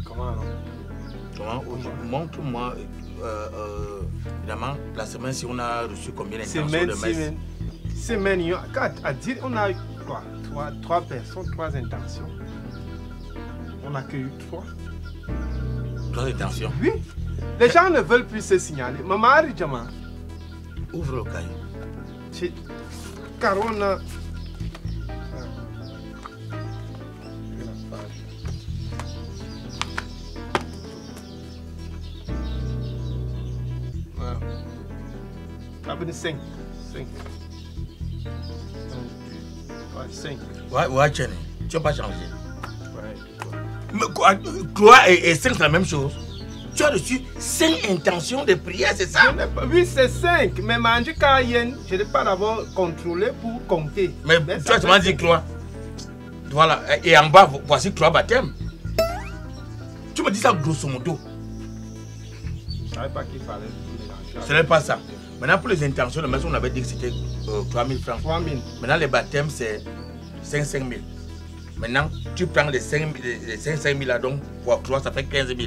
Comment alors? Comment? Montre-moi, évidemment, la semaine, si on a reçu combien d'intentions de messe? Semaine, à dire, on a eu quoi? Trois personnes, 3 intentions. On n'a que eu 3. 3 intentions? Oui. Les gens ne veulent plus se signaler. Maman Aridjama. Ouvre le cahier. Car on a... Abonné 5. 5. Ouais, tu n'as pas changé. Mais quoi, 3 et 5, c'est la même chose. Tu as reçu 5 intentions de prière, c'est ça? Oui, c'est 5. Mais manger Kayen, je n'ai pas d'abord contrôlé pour compter. Mais toi, tu m'as dit 3. Voilà. Et en bas, voici 3 baptêmes. Tu me dis ça grosso modo. Je ne savais pas qu'il fallait mélanger. Ce n'est pas ça. Maintenant, pour les intentions de maison, on avait dit que c'était 3 000 francs. 3 000. Maintenant, les baptêmes, c'est 5 000. Maintenant, tu prends les 5 000 là, donc pour 3, ça fait 15 000.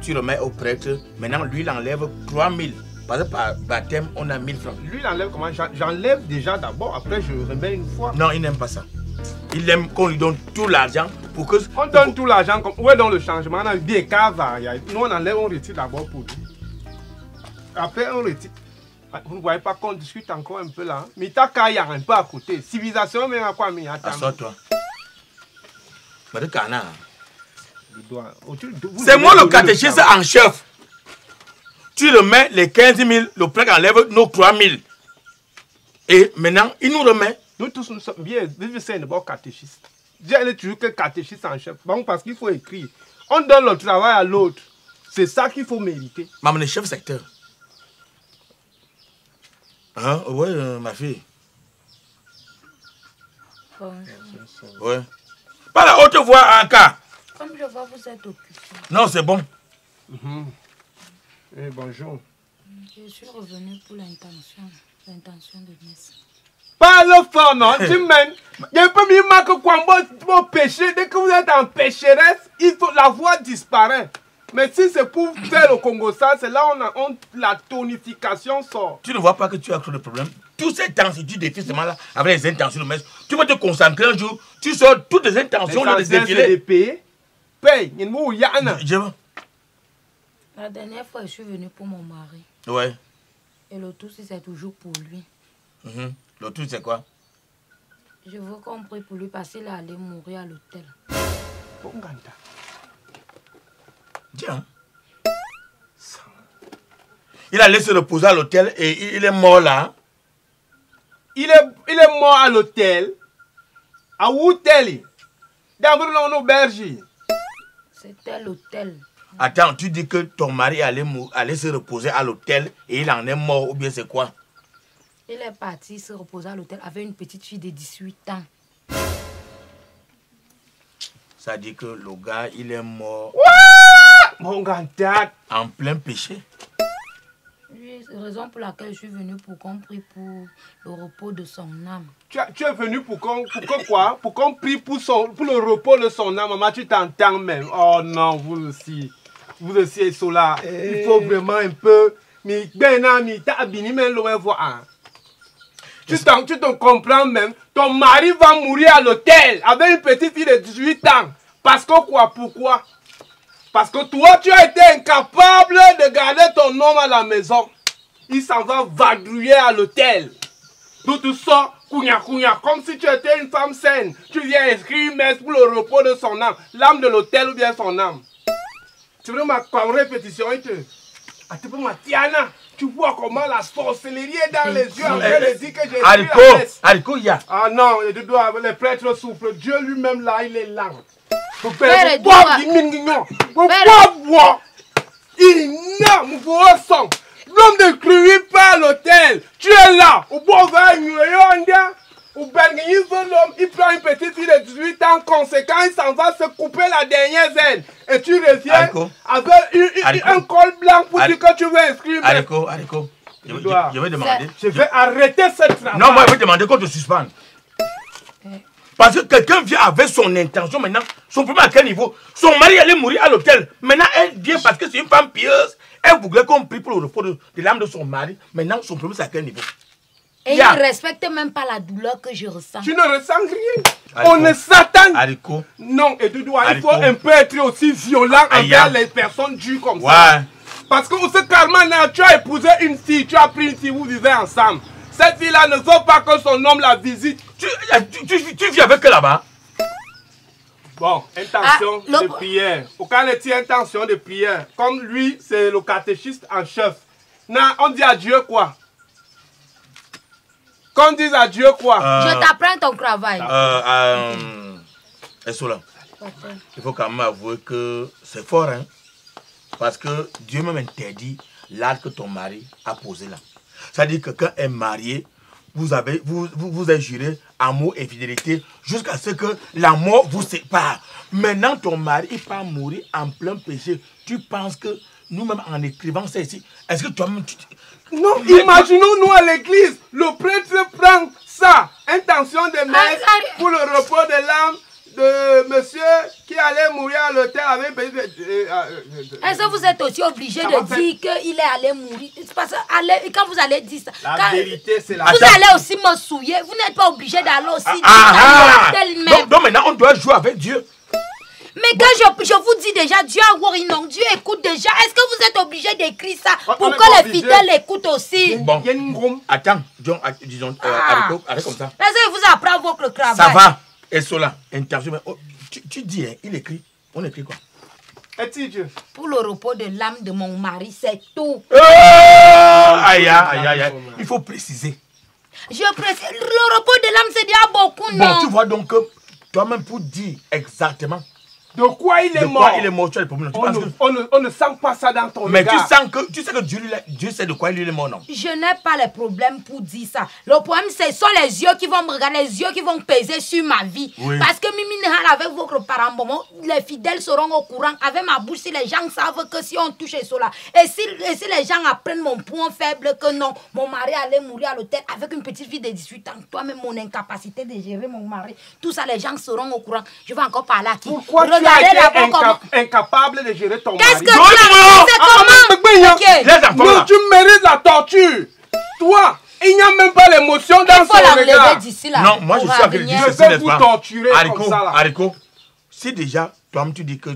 Tu remets au prêtre. Maintenant, lui, il enlève 3 000. Parce que par baptême, on a 1 000 francs. Lui, il enlève comment? J'enlève déjà d'abord, après je remets une fois. Non, il n'aime pas ça. Il aime qu'on lui donne tout l'argent pour que... On donne tout l'argent. Où est donc le changement? On a des cas variés. Nous, on enlève, on retire d'abord pour lui. Après, on retire. Vous ne voyez pas qu'on discute encore un peu là? Mais t'as qu'à y avoir un peu à côté. Civilisation, mais à quoi? Assois-toi. Mais canard. C'est moi le catéchiste en chef. Tu remets les 15 000, le prêtre enlève nos 3 000. Et maintenant, il nous remet. Nous tous, nous sommes bien. C'est un bon catéchiste. J'ai toujours que catéchiste en chef. Bon, parce qu'il faut écrire. On donne le travail à l'autre. C'est ça qu'il faut mériter. Maman, le chef secteur. Hein? Oui, ma fille. Oui. Pas la haute voix en cas. Comme je vois, vous êtes occupé. Non, c'est bon. Bonjour. Je suis revenu pour l'intention de messe. Pas le fort, non. Tu mènes. Il y a un peu mieux que quoi, vos péchés. Dès que vous êtes en pécheresse, la voix disparaît. Mais si c'est pour faire le Congo, ça, c'est là où la tonification sort. Tu ne vois pas que tu as créé le problème? Tous ces temps, si tu défies ce là avec les intentions de messe, tu vas te concentrer un jour, tu sors toutes les intentions de défiler. Paye. La dernière fois, je suis venue pour mon mari. Ouais. Et le tout, c'est toujours pour lui. Le tout, c'est quoi? Je veux qu'on prie pour lui parce qu'il est allé mourir à l'hôtel. Tiens. Il a laissé se reposer à l'hôtel et il est mort là. Il est mort à l'hôtel. À l'hôtel. Dans l'auberge. C'était l'hôtel. Attends, tu dis que ton mari allait se reposer à l'hôtel et il en est mort ou bien c'est quoi? Il est parti se reposer à l'hôtel avec une petite fille de 18 ans. Ça dit que le gars, il est mort. Mon gars, en plein péché. Oui, c'est la raison pour laquelle je suis venu pour qu'on prie pour le repos de son âme. Tu es venu pour quoi? Pour qu'on prie pour le repos de son âme. Maman, tu t'entends même. Oh non, vous aussi, Sola. Il faut vraiment un peu. Mais tu te comprends même. Ton mari va mourir à l'hôtel avec une petite fille de 18 ans. Parce que quoi? Pourquoi? Parce que toi, tu as été incapable de garder ton homme à la maison. Il s'en va vadrouiller à l'hôtel. Tout ça, comme si tu étais une femme saine. Tu viens inscrire une messe pour le repos de son âme. L'âme de l'hôtel ou bien son âme. Tu veux ma répétition? Tu vois comment la sorcellerie est dans les yeux. En train de dire que j'ai écrit la messe. Haricot, il y a. Ah non, les prêtres souffrent. Dieu lui-même là, il est lent. L'homme ne crie pas à l'hôtel. Tu es là. Il prend une petite fille de 18 ans. Conséquent, il s'en va se couper la dernière aile. Et tu reviens avec un col blanc pour dire que tu veux inscrire. Haricot, je vais demander. Je vais arrêter cette travail. Non, moi je vais demander qu'on te suspende. Parce que quelqu'un vient avec son intention maintenant. Son problème à quel niveau? Son mari allait mourir à l'hôtel. Maintenant, elle vient parce que c'est une femme pieuse. Elle voulait qu'on prie pour le repos de l'âme de son mari. Maintenant, son problème c'est à quel niveau? Et il ne respecte même pas la douleur que je ressens. Tu ne ressens rien. Haricot. On ne s'attend. Haricot. Non, et tu dois, il Haricot. faut un peu être aussi violent envers les personnes dues comme ça. Parce que ce Carmana, tu as épousé une fille, tu as pris une fille, vous vivez ensemble. Cette fille-là ne veut pas que son homme la visite. Tu vis avec elle là-bas? Bon, intention de prière. Aucun est intention de prière. Comme lui, c'est le catéchiste en chef. Non, on dit à Dieu quoi? Qu'on dise à Dieu quoi? Je t'apprends ton travail. Essola, il faut quand même avouer que c'est fort, hein? Parce que Dieu même interdit l'acte que ton mari a posé là. C'est-à-dire que quand elle est mariée, vous avez juré amour et fidélité jusqu'à ce que la mort vous sépare. Maintenant, ton mari il va mourir en plein péché. Tu penses que nous-mêmes en écrivant ça ici, est-ce que toi-même tu... Non, imaginons-nous à l'église, le prêtre prend ça, intention de mettre pour le repos de l'âme de monsieur qui allait mourir à l'hôtel avec... Est-ce que vous êtes aussi obligé de dire qu'il est allé mourir? Parce que quand vous allez dire ça, la vérité c'est la... Vous allez aussi me souiller, vous n'êtes pas obligé d'aller aussi dire donc maintenant on doit jouer avec Dieu. Mais quand je vous dis déjà, Dieu a worry, non, Dieu écoute déjà. Est-ce que vous êtes obligé d'écrire ça pour que les fidèles écoutent aussi? Bon, attends, disons, arrête comme ça. Est-ce que vous apprend votre travail? Ça va. Et cela, interview. Tu dis, hein, il écrit. On écrit quoi? Dieu. Pour le repos de l'âme de mon mari, c'est tout. Aïe, aïe, aïe, aïe. Il faut préciser. Je précise. Le repos de l'âme, c'est déjà beaucoup, non? Bon, tu vois donc que toi-même pour dire exactement. De quoi il est mort? Il est mort, tu as le problème. On ne sent pas ça dans ton mais regard. Tu sais que Dieu sait de quoi il est mort, non? Je n'ai pas les problèmes pour dire ça. Le problème, ce sont les yeux qui vont me regarder, les yeux qui vont peser sur ma vie. Oui. Parce que Mimi Nehal, avec votre parent, les fidèles seront au courant. Avec ma bouche, si les gens savent que si on touche cela, et si les gens apprennent mon point faible, que non, mon mari allait mourir à l'hôtel avec une petite fille de 18 ans, toi-même, mon incapacité de gérer mon mari, tout ça, les gens seront au courant. Je vais encore parler à qui? Pourquoi tu as été incapable de gérer ton mari? Qu'est-ce que tu as fait? Comment? Non, tu mérites la torture. Toi, il n'y a même pas l'émotion dans son regard. Non, moi je suis avec Dieu. Je vais vous torturer comme ça là. Haricot, si déjà, toi tu dis que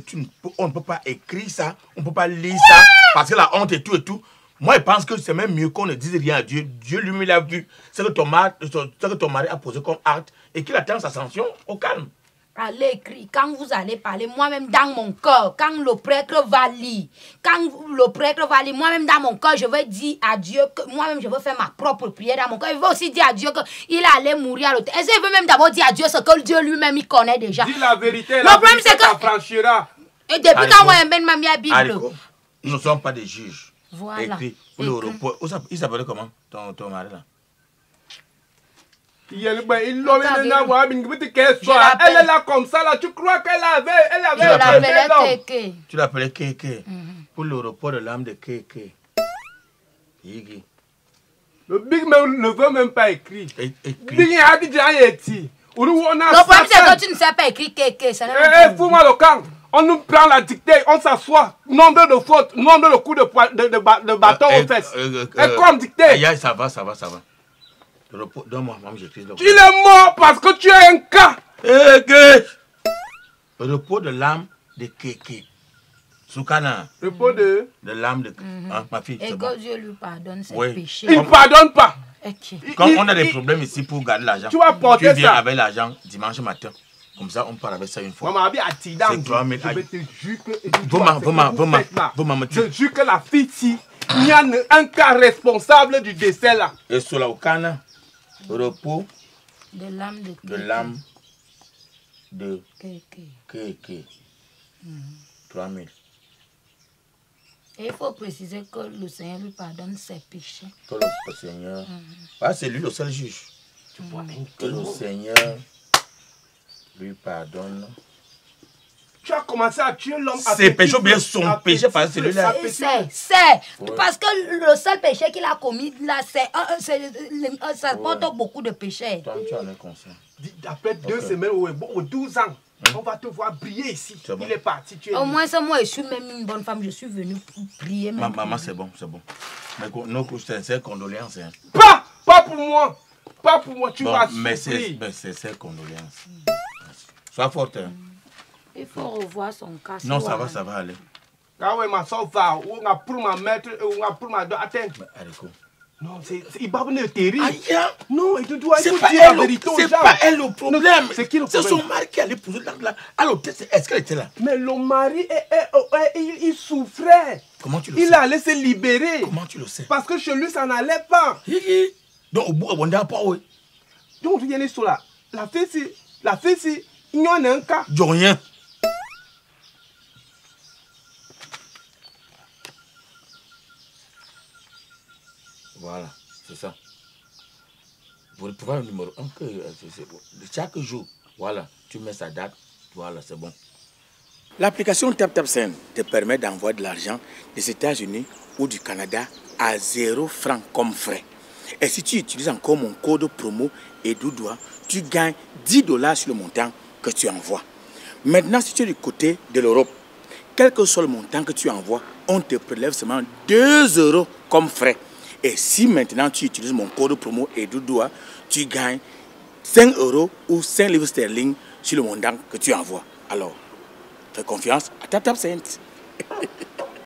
on ne peut pas écrire ça, on ne peut pas lire ça, parce que la honte et tout et tout. Moi je pense que c'est même mieux qu'on ne dise rien à Dieu. Dieu lui-même l'a vu. C'est que ton mari a posé comme acte et qu'il attend sa sanction au calme. Allez écrire, quand vous allez parler, moi-même dans mon cœur, quand le prêtre va lire, moi-même dans mon cœur, je vais dire à Dieu que moi-même je veux faire ma propre prière dans mon cœur. Je veux aussi dire à Dieu qu'il allait mourir à l'hôtel. Est-ce qu'il veut même d'abord dire à Dieu ce que Dieu lui-même il connaît déjà? Dis la vérité, la vérité t'affranchira. Et depuis quand moi même ma Bible. Nous ne sommes pas des juges. Voilà. Écrit pour le repos. Il s'appelait comment ton mari là? Elle est là comme ça là, tu crois qu'elle avait Kéké. Tu l'appelais Kéké. Pour le repos de l'âme de Kéké. Le Big Man ne veut même pas écrire. Écrit. Le problème c'est que tu ne sais pas écrire Kéké. Fous-moi le camp. On nous prend la dictée, on s'assoit, nombre de fautes, nombre de coups de bâton aux fesses. Et comme dictée. Ça va. Donne-moi, j'écris. Tu es mort parce que tu es un cas. Le repos de l'âme de Kéké. Soukana. Repos de l'âme de ma fille. Et que Dieu lui pardonne ses péchés. Il ne pardonne pas. Comme on a des problèmes ici pour garder l'argent. Tu vas porter ça. Tu viens avec l'argent dimanche matin. Comme ça, on part avec ça une fois. C'est 3 000. Je te jure que... Je jure que la fille, si il y a un cas responsable du décès là. Et sur la Okana, repos de l'âme de Kéké. 3 000. Et il faut préciser que le Seigneur lui pardonne ses péchés. Que le Seigneur... c'est lui le seul juge. Que le Seigneur lui pardonne Tu as commencé à tuer l'homme. C'est péché ou bien son péché parce que celui-là. C'est. Parce que le seul péché qu'il a commis là, ça porte beaucoup de péchés. Toi, tu en es conscient. Après 2 semaines ou 12 ans, on va te voir briller ici. Il est parti. Au moins, moi, je suis même une bonne femme. Je suis venue pour prier. Maman, c'est bon, c'est bon. Mais nos sincères condoléances. Hein. Pas pour moi. Pas pour moi, tu vas souffrir. Mais c'est condoléances. Sois forte. Hein. Il faut revoir son cas. Non, ça va aller. Quand ma soeur va, on a pour ma maître, on a pour ma attendre. Non, il va venir terrible. Non, il doit dire la vérité aux gens. C'est pas elle le problème. C'est qui le C'est problème? son mari qui allait poser là. Alors, est-ce qu'elle était là? Mais le mari, il souffrait. Comment tu le sais? Il allait se libérer. Comment tu le sais? Parce que chez lui, ça n'allait pas. Donc, au bout, on n'a pas, oui. Donc, tu viens sur là. La fille, il y en a un cas. Rien. Voilà, c'est ça. Pour pouvoir le numéro 1, chaque jour, voilà, tu mets sa date, voilà, c'est bon. L'application TapTapSend te permet d'envoyer de l'argent des États-Unis ou du Canada à 0 francs comme frais. Et si tu utilises encore mon code promo EDUDOA, tu gagnes $10 sur le montant que tu envoies. Maintenant, si tu es du côté de l'Europe, quel que soit le montant que tu envoies, on te prélève seulement 2 € comme frais. Et si maintenant tu utilises mon code promo EDUDOA, tu gagnes 5 € ou 5 livres sterling sur le montant que tu envoies. Alors, fais confiance à TapTapSend.